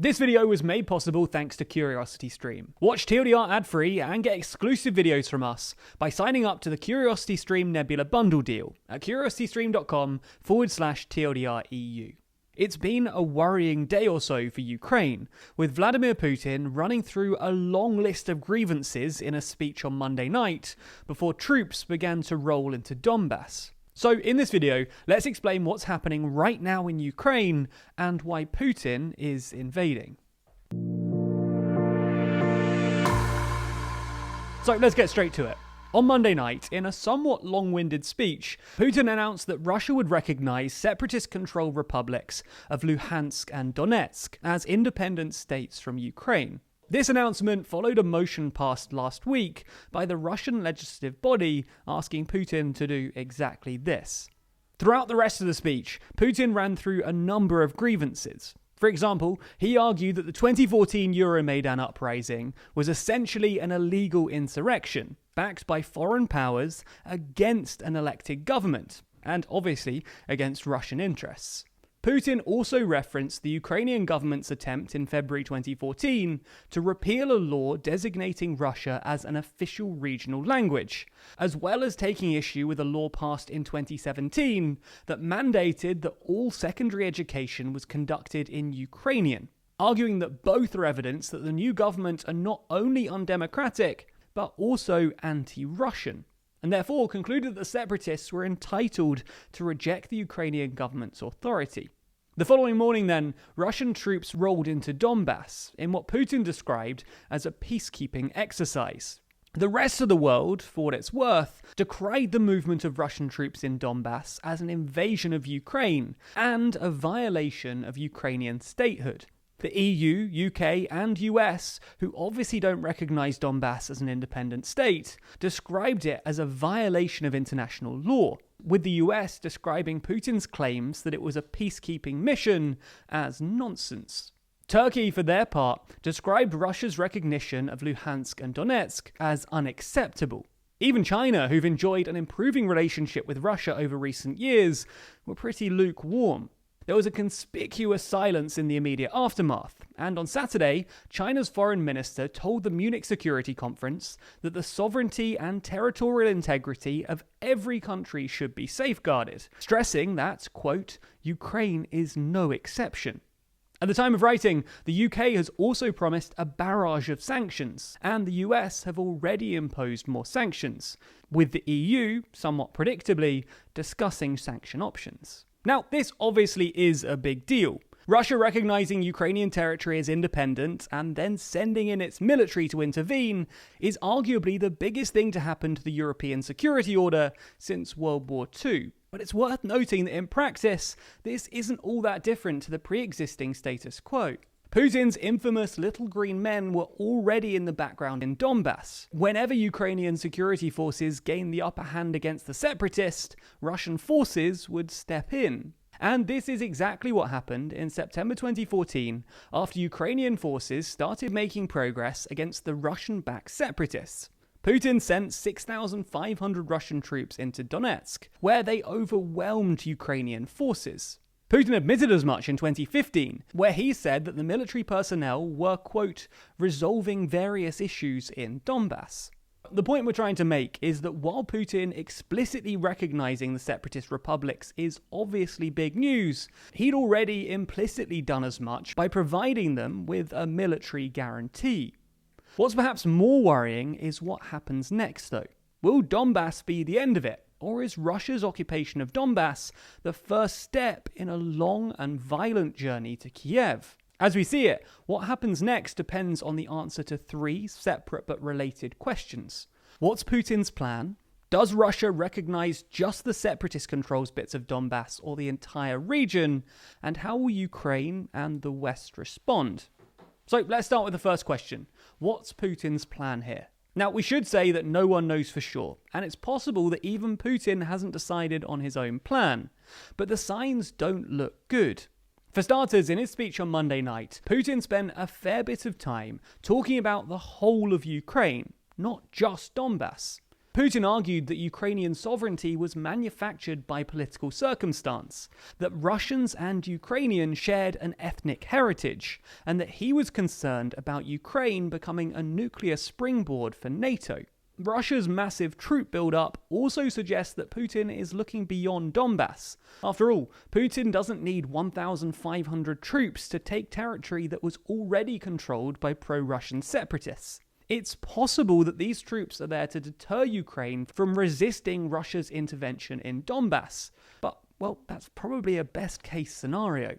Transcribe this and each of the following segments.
This video was made possible thanks to CuriosityStream. Watch TLDR ad-free and get exclusive videos from us by signing up to the CuriosityStream Nebula Bundle deal at curiositystream.com/TLDREU. It's been a worrying day or so for Ukraine, with Vladimir Putin running through a long list of grievances in a speech on Monday night before troops began to roll into Donbas. So in this video, let's explain what's happening right now in Ukraine and why Putin is invading. So let's get straight to it. On Monday night, in a somewhat long-winded speech, Putin announced that Russia would recognize separatist-controlled republics of Luhansk and Donetsk as independent states from Ukraine. This announcement followed a motion passed last week by the Russian legislative body asking Putin to do exactly this. Throughout the rest of the speech, Putin ran through a number of grievances. For example, he argued that the 2014 Euromaidan uprising was essentially an illegal insurrection, backed by foreign powers against an elected government, and obviously against Russian interests. Putin also referenced the Ukrainian government's attempt in February 2014 to repeal a law designating Russia as an official regional language, as well as taking issue with a law passed in 2017 that mandated that all secondary education was conducted in Ukrainian, arguing that both are evidence that the new government are not only undemocratic, but also anti-Russian, and therefore concluded that the separatists were entitled to reject the Ukrainian government's authority. The following morning then, Russian troops rolled into Donbas in what Putin described as a peacekeeping exercise. The rest of the world, for what it's worth, decried the movement of Russian troops in Donbas as an invasion of Ukraine and a violation of Ukrainian statehood. The EU, UK and US, who obviously don't recognise Donbas as an independent state, described it as a violation of international law, with the US describing Putin's claims that it was a peacekeeping mission as nonsense. Turkey, for their part, described Russia's recognition of Luhansk and Donetsk as unacceptable. Even China, who've enjoyed an improving relationship with Russia over recent years, were pretty lukewarm. There was a conspicuous silence in the immediate aftermath, and on Saturday, China's foreign minister told the Munich Security Conference that the sovereignty and territorial integrity of every country should be safeguarded, stressing that, quote, Ukraine is no exception. At the time of writing, the UK has also promised a barrage of sanctions, and the US have already imposed more sanctions, with the EU, somewhat predictably, discussing sanction options. Now, this obviously is a big deal. Russia recognizing Ukrainian territory as independent and then sending in its military to intervene is arguably the biggest thing to happen to the European security order since World War II. But it's worth noting that in practice, this isn't all that different to the pre-existing status quo. Putin's infamous little green men were already in the background in Donbas. Whenever Ukrainian security forces gained the upper hand against the separatists, Russian forces would step in. And this is exactly what happened in September 2014 after Ukrainian forces started making progress against the Russian-backed separatists. Putin sent 6,500 Russian troops into Donetsk, where they overwhelmed Ukrainian forces. Putin admitted as much in 2015, where he said that the military personnel were, quote, resolving various issues in Donbas. The point we're trying to make is that while Putin explicitly recognizing the separatist republics is obviously big news, he'd already implicitly done as much by providing them with a military guarantee. What's perhaps more worrying is what happens next, though. Will Donbas be the end of it? Or is Russia's occupation of Donbas the first step in a long and violent journey to Kiev? As we see it, what happens next depends on the answer to three separate but related questions. What's Putin's plan? Does Russia recognize just the separatist-controlled bits of Donbas or the entire region? And how will Ukraine and the West respond? So let's start with the first question. What's Putin's plan here? Now, we should say that no one knows for sure, and it's possible that even Putin hasn't decided on his own plan. But the signs don't look good. For starters, in his speech on Monday night, Putin spent a fair bit of time talking about the whole of Ukraine, not just Donbas. Putin argued that Ukrainian sovereignty was manufactured by political circumstance, that Russians and Ukrainians shared an ethnic heritage, and that he was concerned about Ukraine becoming a nuclear springboard for NATO. Russia's massive troop build-up also suggests that Putin is looking beyond Donbas. After all, Putin doesn't need 1,500 troops to take territory that was already controlled by pro-Russian separatists. It's possible that these troops are there to deter Ukraine from resisting Russia's intervention in Donbas. But, well, that's probably a best-case scenario.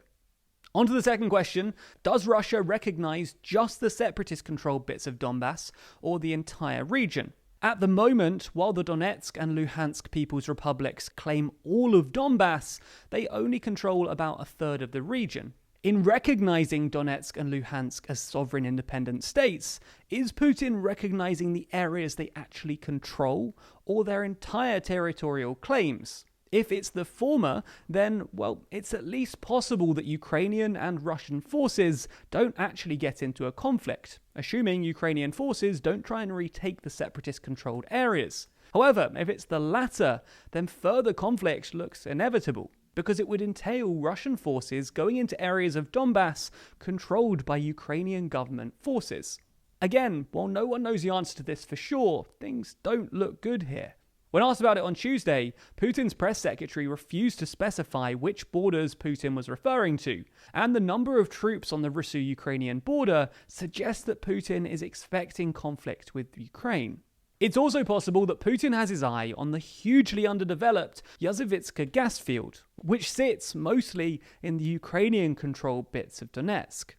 On to the second question. Does Russia recognize just the separatist-controlled bits of Donbas, or the entire region? At the moment, while the Donetsk and Luhansk People's Republics claim all of Donbas, they only control about a third of the region. In recognizing Donetsk and Luhansk as sovereign independent states, is Putin recognizing the areas they actually control, or their entire territorial claims? If it's the former, then, well, it's at least possible that Ukrainian and Russian forces don't actually get into a conflict, assuming Ukrainian forces don't try and retake the separatist-controlled areas. However, if it's the latter, then further conflict looks inevitable, because it would entail Russian forces going into areas of Donbas controlled by Ukrainian government forces. Again, while no one knows the answer to this for sure, things don't look good here. When asked about it on Tuesday, Putin's press secretary refused to specify which borders Putin was referring to, and the number of troops on the Russo-Ukrainian border suggests that Putin is expecting conflict with Ukraine. It's also possible that Putin has his eye on the hugely underdeveloped Yazovitska gas field, which sits mostly in the Ukrainian-controlled bits of Donetsk.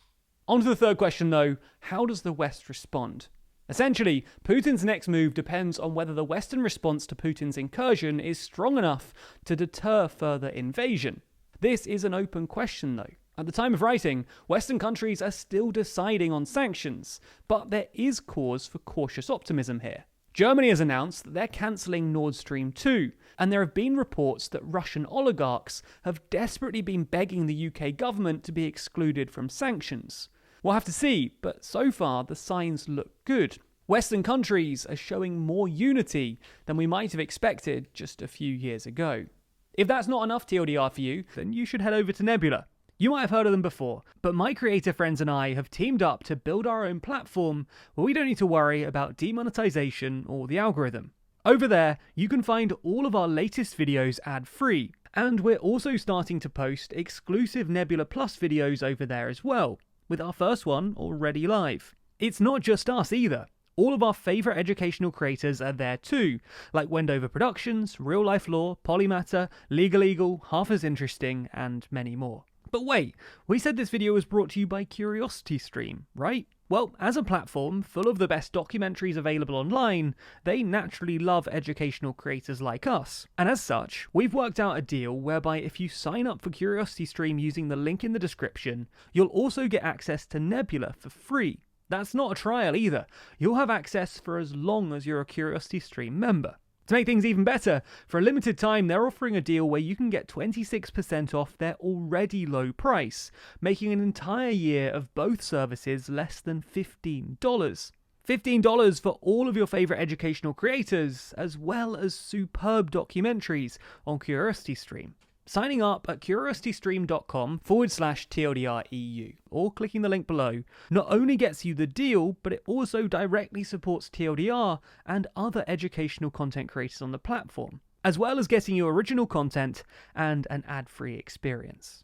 On to the third question though, how does the West respond? Essentially, Putin's next move depends on whether the Western response to Putin's incursion is strong enough to deter further invasion. This is an open question though. At the time of writing, Western countries are still deciding on sanctions, but there is cause for cautious optimism here. Germany has announced that they're cancelling Nord Stream 2, and there have been reports that Russian oligarchs have desperately been begging the UK government to be excluded from sanctions. We'll have to see, but so far the signs look good. Western countries are showing more unity than we might have expected just a few years ago. If that's not enough TLDR for you, then you should head over to Nebula. You might have heard of them before, but my creator friends and I have teamed up to build our own platform where we don't need to worry about demonetization or the algorithm. Over there, you can find all of our latest videos ad-free, and we're also starting to post exclusive Nebula Plus videos over there as well, with our first one already live. It's not just us either. All of our favourite educational creators are there too, like Wendover Productions, Real Life Law, Polymatter, Legal Eagle, Half as Interesting, and many more. But wait, we said this video was brought to you by CuriosityStream, right? Well, as a platform full of the best documentaries available online, they naturally love educational creators like us. And as such, we've worked out a deal whereby if you sign up for CuriosityStream using the link in the description, you'll also get access to Nebula for free. That's not a trial either. You'll have access for as long as you're a CuriosityStream member. To make things even better, for a limited time they're offering a deal where you can get 26% off their already low price, making an entire year of both services less than $15. $15 for all of your favourite educational creators, as well as superb documentaries on CuriosityStream. Signing up at curiositystream.com/TLDREU or clicking the link below not only gets you the deal, but it also directly supports TLDR and other educational content creators on the platform, as well as getting you original content and an ad-free experience.